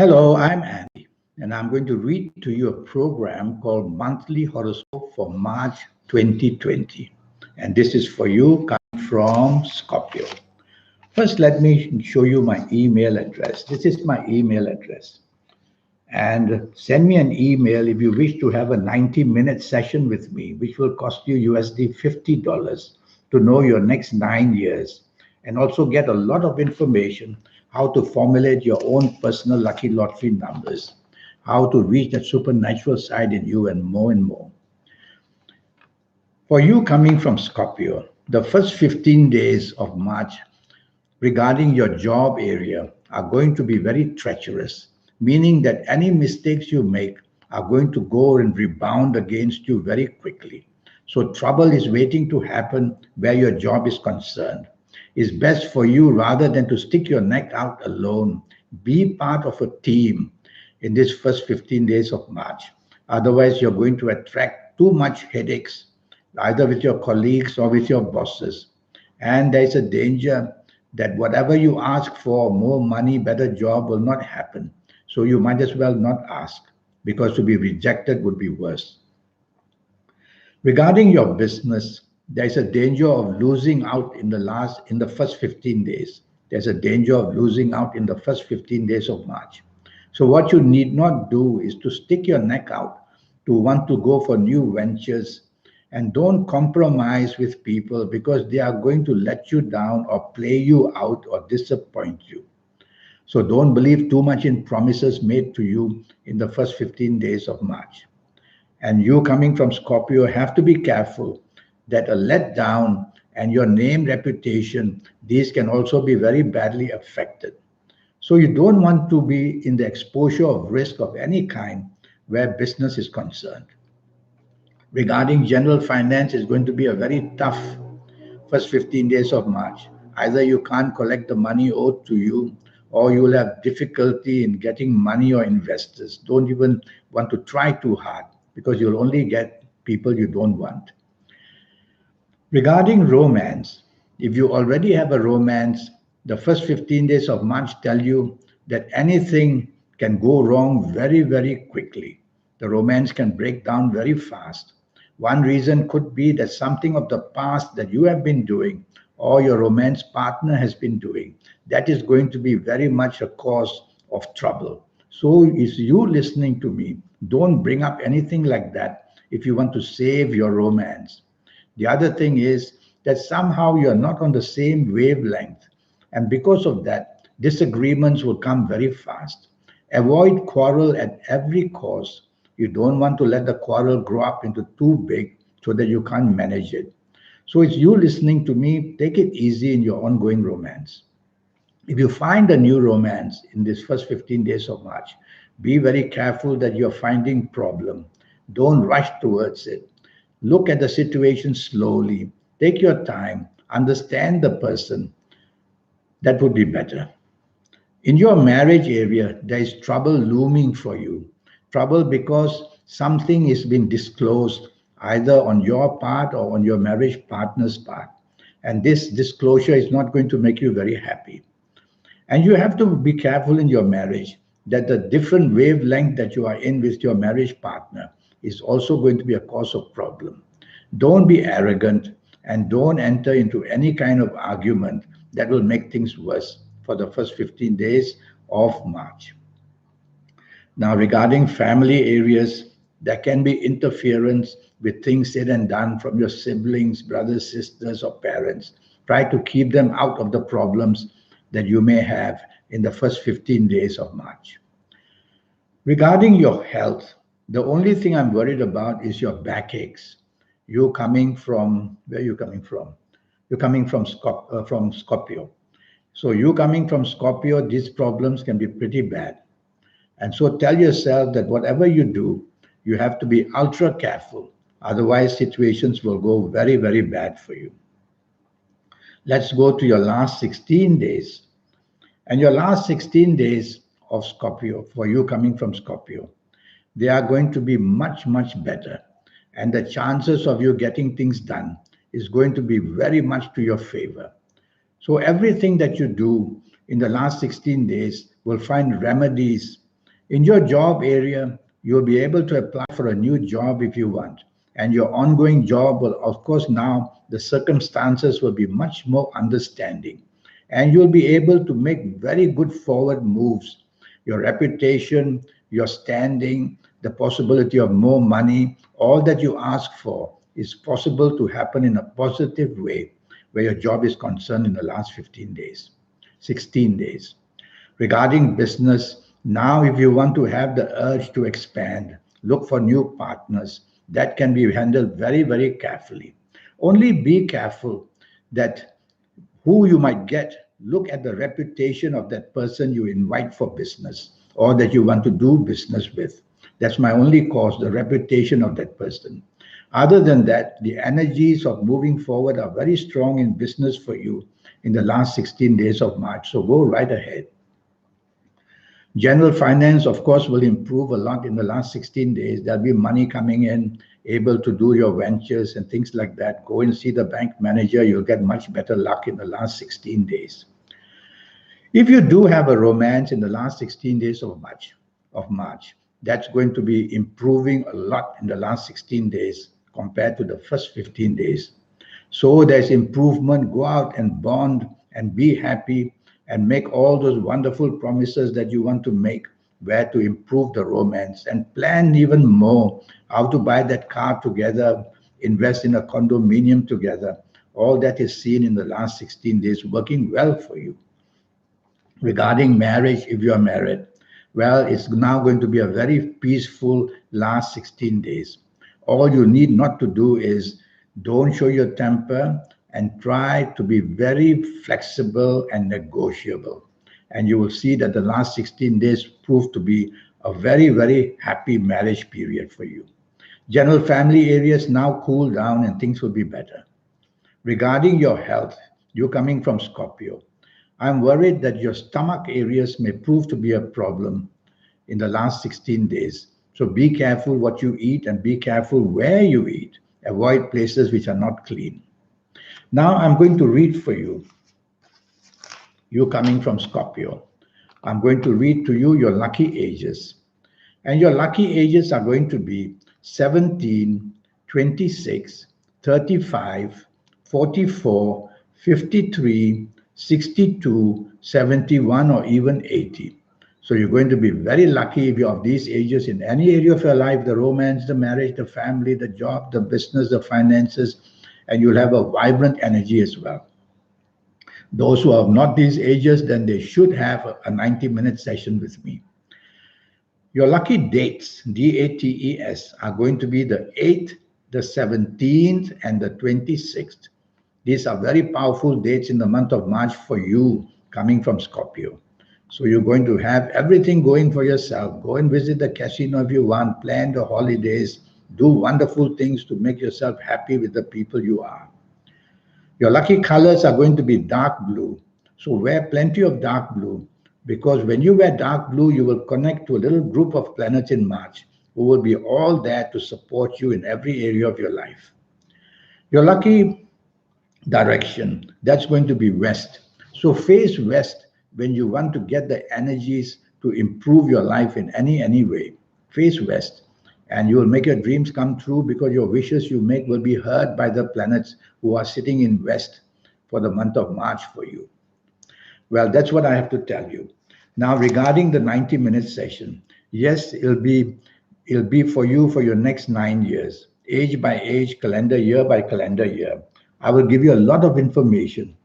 Hello, I'm Andy, and I'm going to read to you a program called Monthly Horoscope for March 2020. And this is for you coming from Scorpio. First, let me show you my email address. This is my email address. And send me an email if you wish to have a 90-minute session with me, which will cost you USD $50 to know your next 9 years and also get a lot of information how to formulate your own personal lucky lottery numbers, how to reach that supernatural side in you, and more and more. For you coming from Scorpio, the first 15 days of March regarding your job area are going to be very treacherous, meaning that any mistakes you make are going to go and rebound against you very quickly. So trouble is waiting to happen where your job is concerned. It's best for you rather than to stick your neck out alone. Be part of a team in this first 15 days of March. Otherwise, you're going to attract too much headaches, either with your colleagues or with your bosses. And there's a danger that whatever you ask for, more money, better job, will not happen. So you might as well not ask, because to be rejected would be worse. Regarding your business, there's a danger of losing out in the first 15 days. There's a danger of losing out in the first 15 days of March. So what you need not do is to stick your neck out to want to go for new ventures, and don't compromise with people because they are going to let you down or play you out or disappoint you. So don't believe too much in promises made to you in the first 15 days of March. And you coming from Scorpio have to be careful that a letdown and your name reputation, these can also be very badly affected. So you don't want to be in the exposure of risk of any kind where business is concerned. Regarding general finance, is going to be a very tough first 15 days of March. Either you can't collect the money owed to you, or you will have difficulty in getting money or investors. Don't even want to try too hard because you'll only get people you don't want. Regarding romance, if you already have a romance, the first 15 days of March tell you that anything can go wrong very, very quickly. The romance can break down very fast. One reason could be that something of the past that you have been doing or your romance partner has been doing, that is going to be very much a cause of trouble. So, is you listening to me, don't bring up anything like that if you want to save your romance. The other thing is that somehow you're not on the same wavelength. And because of that, disagreements will come very fast. Avoid quarrel at every cost. You don't want to let the quarrel grow up into too big so that you can't manage it. So it's you listening to me, take it easy in your ongoing romance. If you find a new romance in this first 15 days of March, be very careful that you're finding problem. Don't rush towards it. Look at the situation slowly. Take your time. Understand the person. That would be better. In your marriage area, there is trouble looming for you. Trouble because something is being disclosed either on your part or on your marriage partner's part. And this disclosure is not going to make you very happy. And you have to be careful in your marriage that the different wavelength that you are in with your marriage partner is also going to be a cause of problem. Don't be arrogant and don't enter into any kind of argument that will make things worse for the first 15 days of March. Now, regarding family areas, there can be interference with things said and done from your siblings, brothers, sisters, or parents. Try to keep them out of the problems that you may have in the first 15 days of March. Regarding your health, the only thing I'm worried about is your backaches. You coming from, where are you coming from? You're coming from, from Scorpio. So you coming from Scorpio, these problems can be pretty bad. And so tell yourself that whatever you do, you have to be ultra careful. Otherwise, situations will go very, very bad for you. Let's go to your last 16 days. And your last 16 days of Scorpio, for you coming from Scorpio, they are going to be much, much better. And the chances of you getting things done is going to be very much to your favor. So everything that you do in the last 16 days will find remedies In your job area, you'll be able to apply for a new job if you want. And your ongoing job will, of course, now the circumstances will be much more understanding. And you'll be able to make very good forward moves. Your reputation, your standing, the possibility of more money, all that you ask for is possible to happen in a positive way where your job is concerned in the last 15 days, 16 days. Regarding business, now if you want to have the urge to expand, look for new partners. That can be handled very, very carefully. Only be careful that who you might get, look at the reputation of that person you invite for business or that you want to do business with. That's my only cause, the reputation of that person. Other than that, the energies of moving forward are very strong in business for you in the last 16 days of March. So go right ahead. General finance, of course, will improve a lot in the last 16 days. There'll be money coming in, able to do your ventures and things like that. Go and see the bank manager. You'll get much better luck in the last 16 days. If you do have a romance in the last 16 days of March, that's going to be improving a lot in the last 16 days compared to the first 15 days. So there's improvement. Go out and bond and be happy and make all those wonderful promises that you want to make, where to improve the romance and plan even more how to buy that car together, invest in a condominium together. All that is seen in the last 16 days working well for you. Regarding marriage, if you are married, well, it's now going to be a very peaceful last 16 days. All you need not to do is don't show your temper and try to be very flexible and negotiable. And you will see that the last 16 days prove to be a very, very happy marriage period for you. General family areas now cool down and things will be better. Regarding your health, you're coming from Scorpio. I'm worried that your stomach areas may prove to be a problem in the last 16 days. So be careful what you eat and be careful where you eat. Avoid places which are not clean. Now I'm going to read for you. You coming from Scorpio. I'm going to read to you your lucky ages. And your lucky ages are going to be 17, 26, 35, 44, 53, 62, 71, or even 80. So you're going to be very lucky if you're of these ages in any area of your life, the romance, the marriage, the family, the job, the business, the finances, and you'll have a vibrant energy as well. Those who have not these ages, then they should have a 90-minute session with me. Your lucky dates, DATES, are going to be the 8th, the 17th, and the 26th. These are very powerful dates in the month of March for you coming from Scorpio. So you're going to have everything going for yourself. Go and visit the casino if you want, plan the holidays, do wonderful things to make yourself happy with the people you are. Your lucky colors are going to be dark blue. So wear plenty of dark blue because when you wear dark blue, you will connect to a little group of planets in March who will be all there to support you in every area of your life. Your lucky direction, that's going to be west. So face west when you want to get the energies to improve your life in any way. Face west and you will make your dreams come true because your wishes you make will be heard by the planets who are sitting in west for the month of March for you. Well, that's what I have to tell you. Now regarding the 90-minute session, yes, it'll be for you for your next 9 years, age by age, calendar year by calendar year. I will give you a lot of information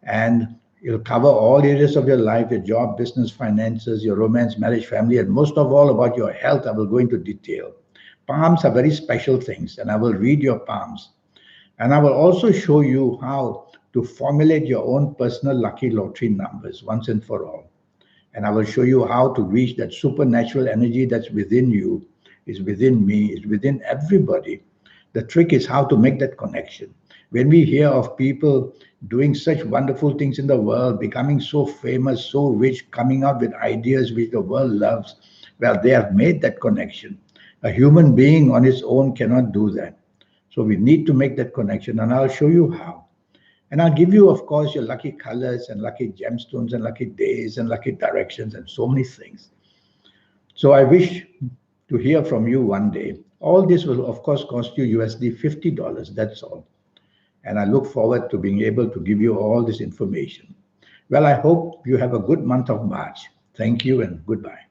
and it'll cover all areas of your life, your job, business, finances, your romance, marriage, family, and most of all about your health. I will go into detail. Palms are very special things, and I will read your palms. And I will also show you how to formulate your own personal lucky lottery numbers once and for all. And I will show you how to reach that supernatural energy that's within you, is within me, is within everybody. The trick is how to make that connection. When we hear of people doing such wonderful things in the world, becoming so famous, so rich, coming out with ideas which the world loves, well, they have made that connection. A human being on its own cannot do that. So we need to make that connection, and I'll show you how. And I'll give you, of course, your lucky colors and lucky gemstones and lucky days and lucky directions and so many things. So I wish to hear from you one day. All this will, of course, cost you USD $50. That's all. And I look forward to being able to give you all this information. Well, I hope you have a good month of March. Thank you and goodbye.